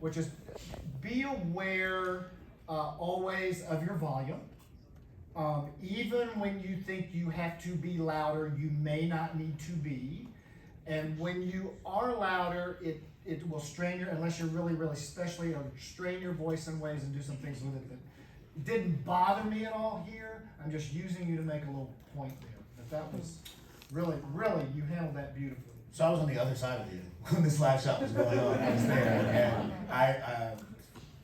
which is be aware always of your volume. Even when you think you have to be louder, you may not need to be. And when you are louder, it will strain your, unless you're really, really specially, it'll strain your voice in ways and do some things with it that didn't bother me at all here. I'm just using you to make a little point there. But that was really, really, you handled that beautifully. So I was on the other side of you when this live shot was going on. I was there, and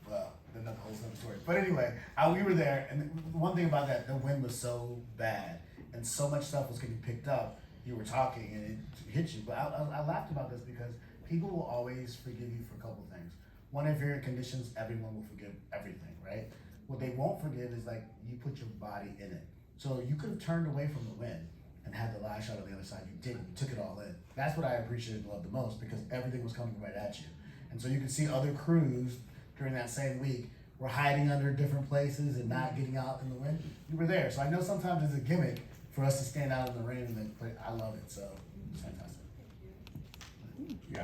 well, another whole other story. But anyway, we were there, and the one thing about that, the wind was so bad, and so much stuff was getting picked up. You were talking, and it hit you. But I laughed about this because people will always forgive you for a couple things. One, if you're in conditions, everyone will forgive everything, right? What they won't forgive is like you put your body in it. So you could have turned away from the wind and had the live shot on the other side. You didn't. You took it all in. That's what I appreciated and loved the most, because everything was coming right at you. And so you could see other crews during that same week were hiding under different places and not getting out in the wind. You were there. So I know sometimes it's a gimmick for us to stand out in the rain, but I love it. So it's fantastic.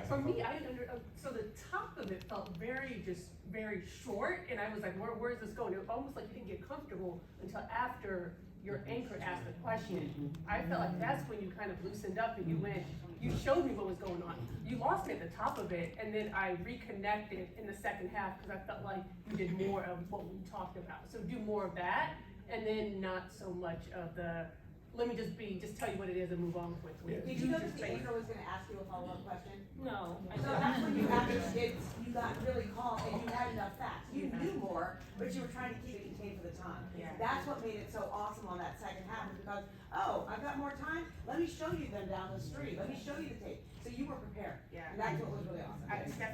For me, I didn't so the top of it felt very short, and I was like, where's this going? It was almost like you didn't get comfortable until after your anchor asked the question. I felt like that's when you kind of loosened up and you showed me what was going on. You lost me at the top of it, and then I reconnected in the second half because I felt like you did more of what we talked about. So do more of that, and then not so much of the, let me just tell you what it is and move on quickly. Did you notice the anchor was gonna ask you a follow-up question? No. So that's when you actually you got really calm and you had enough facts. You knew more, but you were trying to keep it contained for the time. Yeah. That's what made it so awesome on that second half, is because, oh, I've got more time, let me show you them down the street, let me show you the tape. So you were prepared. Yeah. And that's what was really awesome. Stephanie